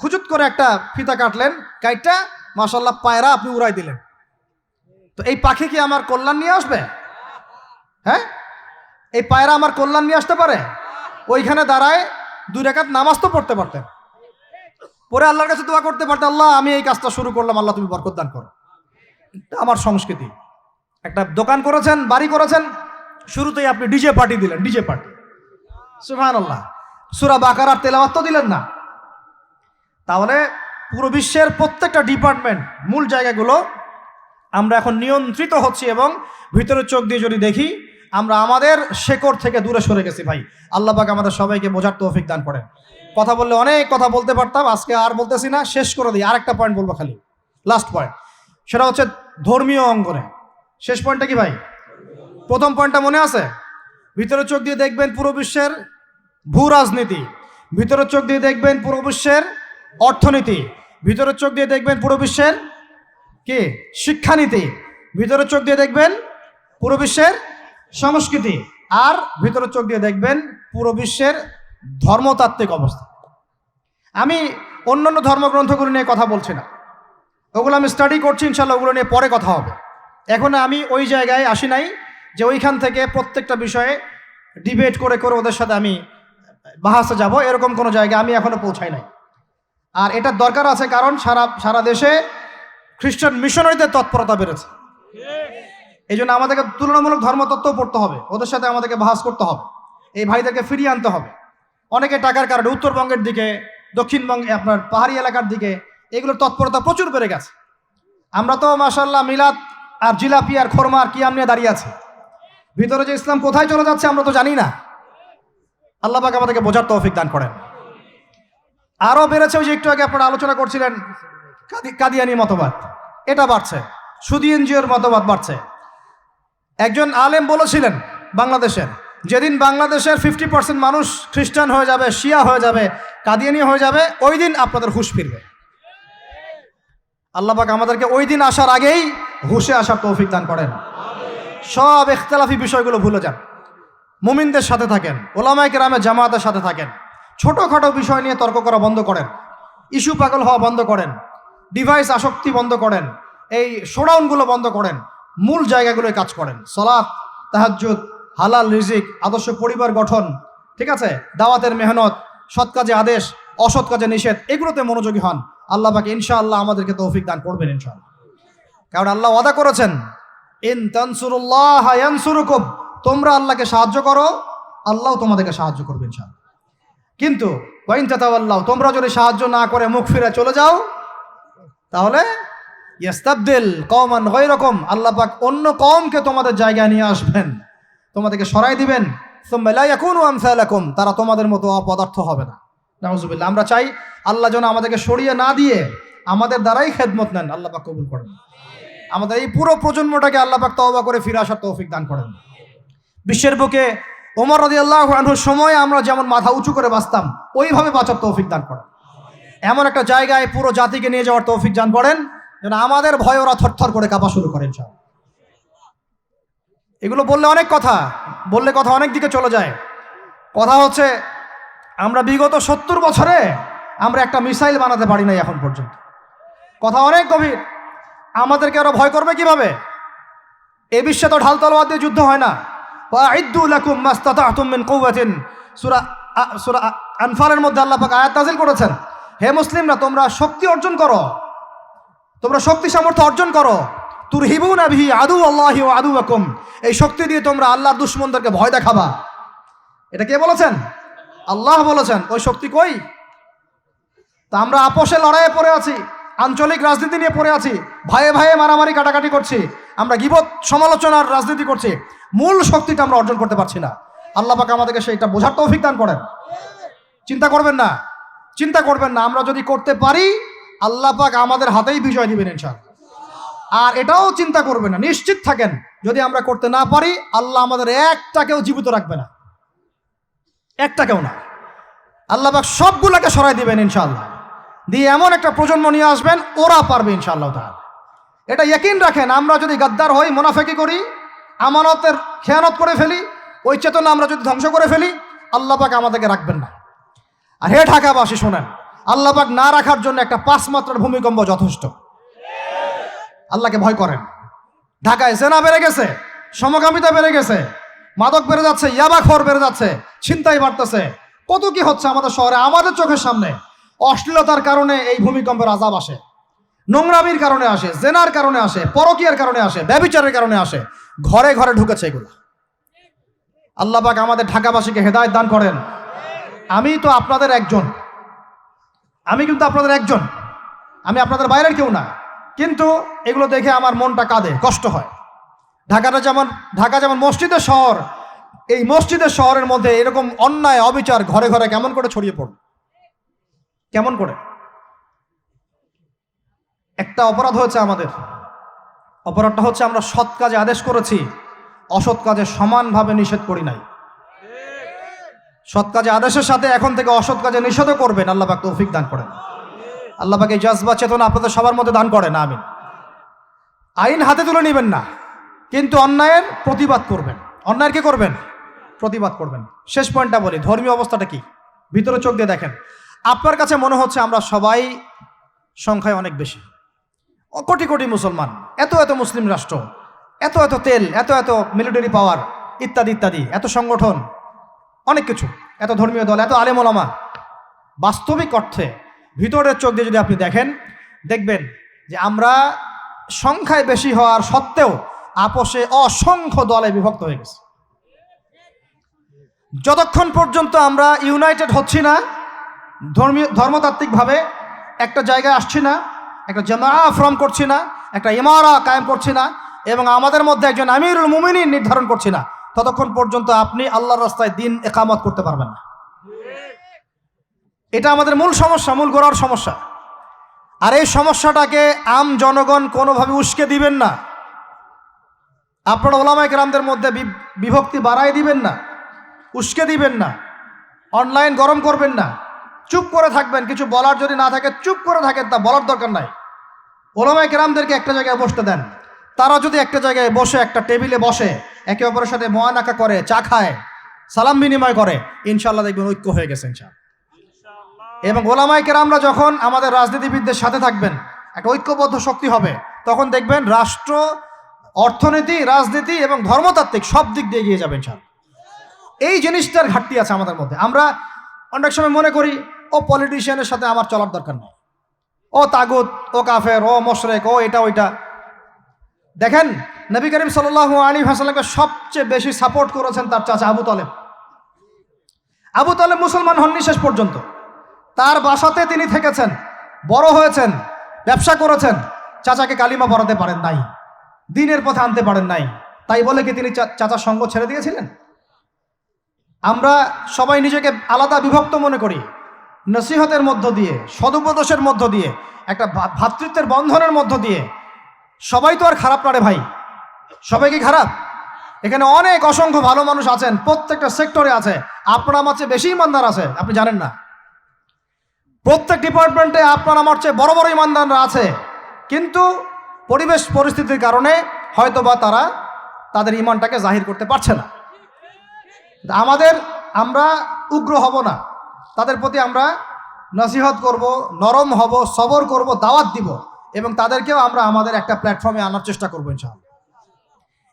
খুচুত করে একটা ফিতা কাটলেন, কাইটটা মাশাআল্লাহ পায়রা আপনি উড়াই দিলেন। তো এই পাখি কি আমার কল্যাণ নিয়ে আসবে? হ্যাঁ, এই পায়রা আমার কল্যাণ নিয়ে আসতে পারে? ওইখানে দাঁড়ায় 2 রাকাত নামাজ তো পড়তে পারতেন, পরে আল্লাহর কাছে দোয়া করতে পারতেন, আল্লাহ আমি এই কাজটা শুরু করলাম, আল্লাহ তুমি বরকত দান করো। আমার সংস্কৃতি। একটা দোকান করেছেন, বাড়ি করেছেন, শুরুতেই আপনি ডিজে পার্টি দিলেন, ডিজে পার্টি, সুবহানাল্লাহ। সূরা বাকারার তেলাওয়াত তো দিলেন না। তাহলে পুরো বিশ্বের প্রত্যেকটা ডিপার্টমেন্ট, মূল জায়গাগুলো আমরা এখন নিয়ন্ত্রিত হচ্ছি, এবং ভিতরের চোখ দিয়ে যদি দেখি আমরা আমাদের শেকড় থেকে দূরে সরে গেছি ভাই। আল্লাহ পাক আমাদের সবাইকে বোঝার তৌফিক দান করেন। কথা বললে অনেক কথা বলতে পারতাম, আজকে আর বলতেছি না, শেষ করে দিই। আরেকটা পয়েন্ট বলবো, খালি লাস্ট পয়েন্ট, সেটা হচ্ছে ধর্মীয় অঙ্গনে। শেষ পয়েন্টটা কি ভাই? প্রথম পয়েন্টটা মনে আছে? ভিতরের চোখ দিয়ে দেখবেন পুরো বিশ্বের ভূ রাজনীতি, ভিতরের চোখ দিয়ে দেখবেন পুরো বিশ্বের অর্থনীতি, ভিতরের চোখ দিয়ে দেখবেন পুরো বিশ্বের কি শিক্ষানীতি, ভিতরের চোখ দিয়ে দেখবেন পুরো বিশ্বের সংস্কৃতি, আর ভিতরের চোখ দিয়ে দেখবেন পুরো বিশ্বের ধর্মতাত্ত্বিক অবস্থা। আমি অন্যান্য ধর্মগ্রন্থগুলো নিয়ে কথা বলছি না, ওগুলো আমি স্টাডি করছি, ইনশাল্লাহ ওগুলো নিয়ে পরে কথা হবে। এখন আমি ওই জায়গায় আসি নাই যে ওইখান থেকে প্রত্যেকটা বিষয়ে ডিবেট করে করে ওদের সাথে আমি বাহাসে যাব, এরকম কোনো জায়গায় আমি এখনো পৌঁছাই নাই। আর এটার দরকার আছে, কারণ সারা দেশে খ্রিস্টান মিশনারিদের তৎপরতা বেড়েছে। এই জন্য আমাদেরকে তুলনামূলক ধর্মতত্ত্ব পড়তে হবে, ওদের সাথে আমাদেরকে বাহাস করতে হবে, এই ভাইদেরকে ফিরিয়ে আনতে হবে। অনেকে টাকার কারণে উত্তরবঙ্গের দিকে, দক্ষিণবঙ্গে, আপনার পাহাড়ি এলাকার দিকে এগুলোর তৎপরতা প্রচুর বেড়ে গেছে। আমরা তো মাশাআল্লাহ মিলাদ আর জিলাপি আর খোরমা আর কিয়াম নিয়ে দাঁড়িয়ে আছি। ভিতরে যে ইসলাম কোথায় চলে যাচ্ছে আমরা তো জানি না। আল্লাহ পাক আমাদেরকে বোঝার তৌফিক দান করেন। আরও বেড়েছে, ওই যে একটু আগে আপনারা আলোচনা করছিলেন কাদিয়ানি মতবাদ, এটা বাড়ছে, সুদী এনজিওর মতবাদ বাড়ছে। একজন আলেম বলেছিলেন বাংলাদেশের, যেদিন বাংলাদেশের 50% মানুষ খ্রিস্টান হয়ে যাবে, শিয়া হয়ে যাবে, কাদিয়ানি হয়ে যাবে, ওই দিন আপনাদের হুঁশ ফিরবে। আল্লাহ পাক আমাদেরকে ওই দিন আসার আগেই হুঁশে আসার তৌফিক দান করেন। সব ইখতিলাফি বিষয়গুলো ভুলে যান, মুমিনদের সাথে থাকেন, ওলামায়ে কেরামের জামাতের সাথে থাকেন, ছোটোখাটো বিষয় নিয়ে তর্ক করা বন্ধ করেন, ইস্যু পাগল হওয়া বন্ধ করেন, ডিভাইস আসক্তি বন্ধ করেন, এই শোডাউনগুলো বন্ধ করেন, মূল জায়গাগুলোয় কাজ করেন। সালাত, তাহাজ্জুদ, হালাল রিজিক, আদর্শ পরিবার গঠন, ঠিক আছে, দাওয়াতের মেহনত, সৎ কাজে আদেশ, অসৎ কাজে নিষেধ, এগুলোতে মনোযোগী হন। আল্লাহ পাক ইনশাআল্লাহ আমাদেরকে তৌফিক দান করবেন ইনশাআল্লাহ। কারণ আল্লাহ ওয়াদা করেছেন, ইন তানসুরুল্লাহ ইয়ানসুরুকুম, তোমরা আল্লাহকে সাহায্য করো, আল্লাহ তোমাদেরকে সাহায্য করবে ইনশাআল্লাহ। কিন্তু ওয়াইন তাতাওয়াল্লাহ, তোমরা যদি সাহায্য না করে মুখ ফিরে চলে যাও, তাহলে ইয়াস্তাবদিল কওমান গায়রাকুম, আল্লাহ পাক অন্য কওমকে তোমাদের জায়গায় নিয়ে আসবেন, তোমাদেরকে সরাই দিবেন। সুম্মা লা ইয়াকুনু আমসালাকুম, তারা তোমাদের মতো অপদার্থ হবে না। নাউযুবিল্লাহ। আমরা চাই আল্লাহ যেন আমাদেরকে সরিয়ে না দিয়ে আমাদের দ্বারাই খেদমত নেন। আল্লাহ পাক কবুল করেন। আমাদের এই পুরো প্রজন্মটাকে আল্লাহ পাক তওবা করে ফিরে আসার তৌফিক দান করেন। বিশ্বের বুকে ওমর রাদিয়াল্লাহু আনহুর সময় আমরা যেমন মাথা উঁচু করে বাঁচতাম, ওইভাবে বাঁচার তৌফিক দান করেন। এমন একটা জায়গায় পুরো জাতিকে নিয়ে যাওয়ার তৌফিক দান করেন যেন আমাদের ভয়ে ওরা থরথর করে কাঁপা শুরু করেন। এগুলো বললে অনেক কথা, বললে কথা অনেক দিকে চলে যায়। কথা হচ্ছে, আমরা বিগত 70 বছরে আমরা একটা মিসাইল বানাতে পারি নাই এখন পর্যন্ত। কথা অনেক গভীর। আমাদেরকে ওরা ভয় করবে কিভাবে? এ বিশ্বে তো ঢাল তলোয়ার দিয়ে যুদ্ধ হয় না। ওয়াইদ্দু লাকুম মাস্তাতাতুম মিন কুওয়াতিন, সূরা আনফালের মধ্যে আল্লাহ পাক আয়াত নাযিল করেছেন, হে মুসলিমরা তোমরা শক্তি অর্জন করো, তোমরা শক্তি সামর্থ্য অর্জন করো। তুরহিবুনা বিহি আদুওয়াল্লাহি ওয়া আদুওয়াকুম, এই শক্তি দিয়ে তোমরা আল্লাহর দুশমনদেরকে ভয় দেখাবা। এটা কে বলেছেন? আল্লাহ বলেছেন। ওই শক্তি কই? তা আমরা আপোষে লড়াইয়ে পড়ে আছি, আঞ্চলিক রাজনীতি নিয়ে পড়ে আছি, ভাইয়ে ভাইয়ে মারামারি কাটাকাটি করছি, আমরা গীবত সমালোচনার রাজনীতি করছি, মূল শক্তিটা আমরা অর্জন করতে পারছি না। আল্লাহ পাক আমাদেরকে সেইটা বোঝার তৌফিক দান করেন। চিন্তা করবেন না, চিন্তা করবেন না, আমরা যদি করতে পারি আল্লাহ পাক আমাদের হাতেই বিজয় দিবেন ইনশাআল্লাহ। আর এটাও চিন্তা করবেন না, নিশ্চিত থাকেন যদি আমরা করতে না পারি আল্লাহ আমাদের একটাকেও জীবিত রাখবে না, একটাকেও না। আল্লাহ পাক সবগুলোকে সরাই দিবেন ইনশাআল্লাহ, দিয়ে এমন একটা প্রজন্ম নিয়ে আসবেন ওরা পারবে ইনশাআল্লাহ তাআলা। এটা ইয়াকিন রাখেন। আমরা যদি গাদ্দার হই, মুনাফিকি করি, আমানতের খেয়ানত করে ফেলি, ওই চেতনা আমরা যদি ধ্বংস করে ফেলি, আল্লাহ পাক আমাদেরকে রাখবেন না। আর হে ঢাকাবাসী শোনেন, আল্লাহ পাক না রাখার জন্য একটা 5 মাত্রার ভূমিকম্প যথেষ্ট। আল্লাহকে ভয় করেন। ঢাকায় জেনা বেড়ে গেছে, সমকামিতা বেড়ে গেছে, মাদক বেড়ে যাচ্ছে, ইয়াবাখোর বেড়ে যাচ্ছে, ছিনতাই বাড়তেছে, কত কি হচ্ছে আমাদের শহরে, আমাদের চোখের সামনে। অশ্লীলতার কারণে এই ভূমিকম্পের আযাব আসে, নোংরামির কারণে আসে, জেনার কারণে আসে, পরকীয়ার কারণে আসে, ব্যভিচারের কারণে আসে। ঘরে ঘরে ঢুকেছে এগুলো। আল্লাহ পাক আমাদের ঢাকাবাসীকে হেদায়েত দান করেন। আমি কিন্তু আপনাদের একজন, আমি আপনাদের বাইরের কেউ না, কিন্তু এগুলো দেখে আমার মনটা কাঁদে, কষ্ট হয়। ঢাকা যেমন মসজিদের শহর, এই মসজিদের শহরের মধ্যে এরকম অন্যায় অবিচার ঘরে ঘরে কেমন করে ছড়িয়ে পড়ল, কেমন করে? একটা অপরাধ হয়েছে আমাদের। অপরাধটা হচ্ছে আমরা সৎ কাজে আদেশ করেছি, অসৎ কাজে সমানভাবে নিষেধ করি নাই। সৎ কাজে আদেশের সাথে এখন থেকে অসৎ কাজে নিষেধও করবেন। আল্লাহ পাক তৌফিক দান করেন। আল্লাহ পাক এই জজবা চেতনা আপনাদের সবার মধ্যে দান করেন, আমিন। আইন হাতে তুলে নেবেন না, কিন্তু অন্যায়ের প্রতিবাদ করবেন। অন্যায়ের কি করবেন? প্রতিবাদ করবেন। শেষ পয়েন্টটা বলি, ধর্মীয় অবস্থাটা কি? ভিতরে চোখ দিয়ে দেখেন। আপনার কাছে মনে হচ্ছে আমরা সবাই সংখ্যায় অনেক বেশি, কোটি কোটি মুসলমান, এত এত মুসলিম রাষ্ট্র, এত এত তেল, এত এত মিলিটারি পাওয়ার, ইত্যাদি ইত্যাদি, এত সংগঠন, অনেক কিছু, এত ধর্মীয় দল, এত আলেম ওলামা। বাস্তবিক অর্থে ভিতরের চোখ দিয়ে যদি আপনি দেখেন, দেখবেন যে আমরা সংখ্যায় বেশি হওয়ার সত্ত্বেও আপোষে অসংখ্য দলে বিভক্ত হয়ে গেছে। যতক্ষণ পর্যন্ত আমরা ইউনাইটেড হচ্ছি না, ধর্মতাত্ত্বিকভাবে একটা জায়গায় আসছি না, একটা জামাআ ফর্ম করছি না, একটা ইমারা কায়েম করছি না, এবং আমাদের মধ্যে একজন আমিরুল মুমিনিন নির্ধারণ করছি না, ততক্ষণ পর্যন্ত আপনি আল্লাহর রাস্তায় দিন ইকামত করতে পারবেন না। এটা আমাদের মূল সমস্যা, মূল গোড়ার সমস্যা। আর এই সমস্যাটাকে আম জনগণ কোনোভাবে উস্কে দিবেন না। আপনারা ওলামায়ে কেরামদের মধ্যে বিভক্তি বাড়াই দিবেন না, উস্কে দিবেন না, অনলাইন গরম করবেন না, চুপ করে থাকবেন। কিছু বলার যদি না থাকে চুপ করে থাকেন, তা বলার দরকার নাই। ওলামায়ে কেরামদেরকে একটা জায়গায় বসতে দেন। তারা যদি একটা জায়গায় বসে, একটা টেবিলে বসে, একে অপরের সাথে মোয়ানাকা করে, চা খায়, সালাম বিনিময় করে, ইনশাআল্লাহ দেখবেন ঐক্য হয়ে গেছে ইনশাআল্লাহ। এবং ওলামায়ে কেরামরা যখন আমাদের রাজনীতিবিদদের সাথে থাকবেন, একটা ঐক্যবদ্ধ শক্তি হবে, তখন দেখবেন রাষ্ট্র, অর্থনীতি, রাজনীতি এবং ধর্মতাত্ত্বিক সব দিক দিয়ে এগিয়ে যাবে ইনশাআল্লাহ। এই জিনিসটার ঘাটতি আছে আমাদের মধ্যে। আমরা অনেক সময় মনে করি ও পলিটিশিয়ানের সাথে আমার চলার দরকার নেই, ও তাগুত, ও কাফের, ও মুশরিক, ও এটা ওইটা। দেখেন, নবী করিম সাল্লাল্লাহু আলাইহি ওয়াসাল্লামকে সবচেয়ে বেশি সাপোর্ট করেছেন তার চাচা আবু তালেব। আবু তালেব মুসলমান হননি শেষ পর্যন্ত। তার বাসাতে তিনি থেকেছেন, বড় হয়েছেন, ব্যবসা করেছেন। চাচাকে কালিমা পড়াতে পারেন নাই, দ্বীনের পথে আনতে পারেন নাই। তাই বলে কি তিনি চাচার সঙ্গ ছেড়ে দিয়েছিলেন? আমরা সবাই নিজেকে আলাদা বিভক্ত মনে করি। নসিহতের মধ্য দিয়ে, সদুপদেশের মধ্য দিয়ে, একটা ভ্রাতৃত্বের বন্ধনের মধ্য দিয়ে। সবাই তো আর খারাপ না রে ভাই, সবাই কি খারাপ? এখানে অনেক অসংখ্য ভালো মানুষ আছেন, প্রত্যেকটা সেক্টরে আছে। আপনার আমার চেয়ে বেশি ইমানদার আছে, আপনি জানেন না। প্রত্যেক ডিপার্টমেন্টে আপনার আমার চেয়ে বড় বড় ইমানদাররা আছে, কিন্তু পরিবেশ পরিস্থিতির কারণে হয়তোবা তারা তাদের ইমানটাকে জাহির করতে পারছে না। আমরা উগ্র হব না, তাদের প্রতি আমরা নসিহত করব, নরম হব, সবর করব, দাওয়াত দিব, এবং তাদেরকেও আমরা আমাদের একটা প্ল্যাটফর্মে আনার চেষ্টা করবো ইনশাআল্লাহ।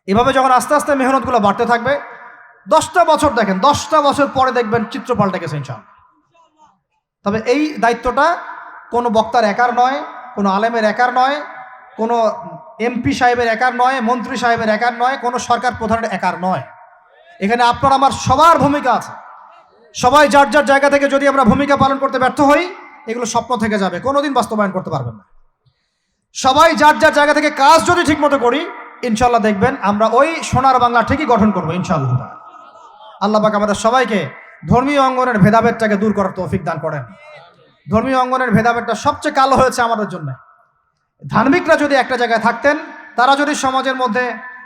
এভাবে যখন আস্তে আস্তে মেহনতগুলো বাড়তে থাকবে, 10টা বছর দেখেন, 10টা বছর পরে দেখবেন চিত্র পাল্টে গেছে ইনশাআল্লাহ। তবে এই দায়িত্বটা কোনো বক্তার একার নয়, কোনো আলেমের একার নয়, কোনো এমপি সাহেবের একার নয়, মন্ত্রী সাহেবের একার নয়, কোনো সরকার প্রধানের একার নয়। এখানে আপনার আমার সবার ভূমিকা আছে। সবাই যার যার জায়গা থেকে যদি আমরা ভূমিকা পালন করতে ব্যর্থ হই, এগুলো স্বপ্ন থেকে যাবে, কোনোদিন বাস্তবায়ন করতে পারবেন না। সবাই যার যার জায়গা থেকে কাজ যদি ঠিকমতো করি, ইনশাআল্লাহ দেখবেন আমরা ওই সোনার বাংলা ঠিকই গঠন করবো ইনশাআল্লাহ। আল্লাহ পাক আমাদের সবাইকে ধর্মীয় অঙ্গনের ভেদাভেদটাকে দূর করার তৌফিক দান করেন। ধর্মীয় অঙ্গনের ভেদাভেদটা সবচেয়ে কালো হয়েছে আমাদের জন্য। ধার্মিকরা যদি একটা জায়গায় থাকতেন, তারা যদি সমাজের মধ্যে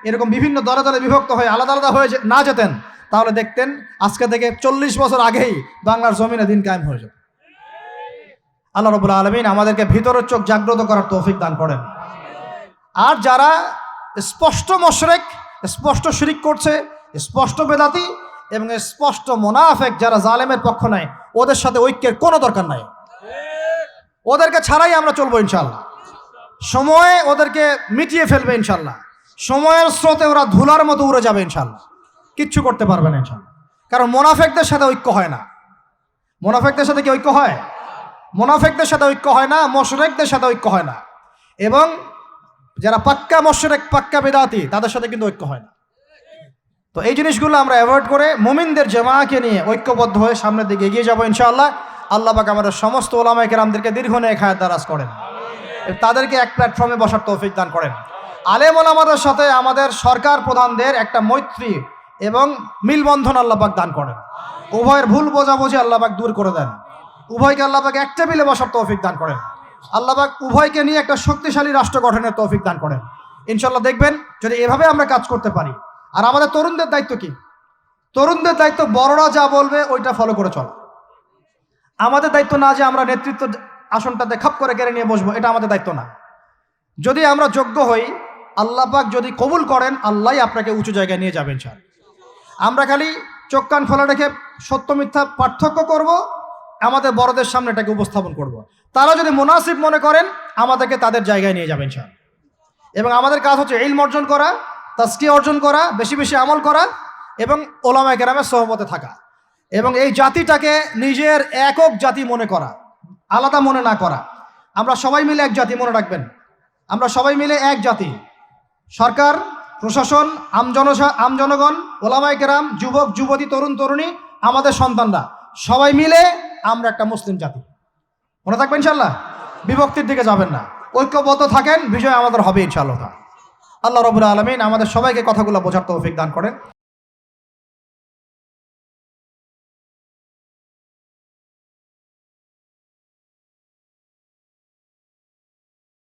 এরকম বিভিন্ন দলে দলে বিভক্ত হয়ে আলাদা আলাদা হয়ে না যেতেন, তাহলে দেখতেন আজকে থেকে 40 বছর আগেই বাংলার জমিনে দিন কায়েম হয়ে যেত। আল্লাহ রাব্বুল আলামিন আমাদেরকে ভিতরের চোখ জাগ্রত করার তৌফিক দান করেন। আর যারা স্পষ্ট মুশরিক, স্পষ্ট শিরিক করছে, স্পষ্ট বেদাতি এবং স্পষ্ট মুনাফিক, যারা জালেমের পক্ষ নেয়, ওদের সাথে ঐক্যের কোনো দরকার নাই। ওদেরকে ছাড়াই আমরা চলবো ইনশাআল্লাহ। সময় ওদেরকে মিটিয়ে ফেলবে ইনশাআল্লাহ। সময়ের স্রোতে ওরা ধুলার মতো উড়ে যাবে ইনশাআল্লাহ, কিচ্ছু করতে পারবে না ইনশাআল্লাহ। কারণ মুনাফিকদের সাথে ঐক্য হয় না। মুনাফিকদের সাথে কি ঐক্য হয়? মুনাফিকদের সাথে ঐক্য হয় না, মুশরিকদের সাথে ঐক্য হয় না, এবং যারা পাক্কা মুশরিক, পাক্কা বিদআতি, তাদের সাথে কিন্তু ঐক্য হয় না। তো এই জিনিসগুলো আমরা অ্যাভয়েড করে মুমিনদের জামাকে নিয়ে ঐক্যবদ্ধ হয়ে সামনের দিকে এগিয়ে যাবো ইনশাআল্লাহ। আল্লাহ পাক আমাদের সমস্ত উলামায়ে কেরামদেরকে দীর্ঘ নেক হায়াত দারাজ করেন, তাদেরকে এক প্ল্যাটফর্মে বসার তৌফিক দান করেন। আলেম ওলামাদের সাথে আমাদের সরকার প্রধানদের একটা মৈত্রী এবং মিলবন্ধন আল্লাহ পাক দান করেন। উভয়ের ভুল বোঝাবুঝি আল্লাহ পাক দূর করে দেন। উভয়কে আল্লাহ পাক এক টেবিলে বসার তৌফিক দান করেন। আল্লাহ পাক উভয়কে নিয়ে একটা শক্তিশালী রাষ্ট্র গঠনের তৌফিক দান করেন। ইনশাআল্লাহ দেখবেন যদি এভাবে আমরা কাজ করতে পারি। আর আমাদের তরুণদের দায়িত্ব কি? তরুণদের দায়িত্ব বড়রা যা বলবে ওইটা ফলো করে চলা। আমাদের দায়িত্ব না যে আমরা নেতৃত্ব আসনটাতে খাপ করে কেড়ে নিয়ে বসবো, এটা আমাদের দায়িত্ব না। যদি আমরা যোগ্য হই, আল্লাহ পাক যদি কবুল করেন, আল্লাহই আপনাকে উঁচু জায়গায় নিয়ে যাবেন। আমরা খালি চোখ কান খোলা রেখে সত্য মিথ্যা পার্থক্য করব, আমাদের বড়দের সামনে এটাকে উপস্থাপন করব। তারা যদি মুনাসিব মনে করেন, আমাদেরকে তাদের জায়গায় নিয়ে যাবেন। এবং আমাদের কাজ হচ্ছে ইলম অর্জন করা, তাজকিয়া অর্জন করা, বেশি বেশি আমল করা, এবং উলামায়ে কেরামের সোহবতে থাকা, এবং এই জাতিটাকে নিজের একক জাতি মনে করা, আলাদা মনে না করা। আমরা সবাই মিলে এক জাতি, মনে রাখবেন, আমরা সবাই মিলে এক জাতি। সরকার, প্রশাসন, আমজনগণ, ওলামায়ে কেরাম, যুবক যুবতী, তরুণ তরুণী, আমাদের সন্তানরা, সবাই মিলে আমরা একটা মুসলিম জাতি। মনে থাকবেন ইনশাআল্লাহ। বিভক্তির দিকে যাবেন না, ঐক্যবদ্ধ থাকেন, বিজয় আমাদের হবে ইনশাআল্লাহ। আল্লাহ রাব্বুল আলামিন আমাদের সবাইকে কথাগুলো বোঝার তৌফিক দান করেন।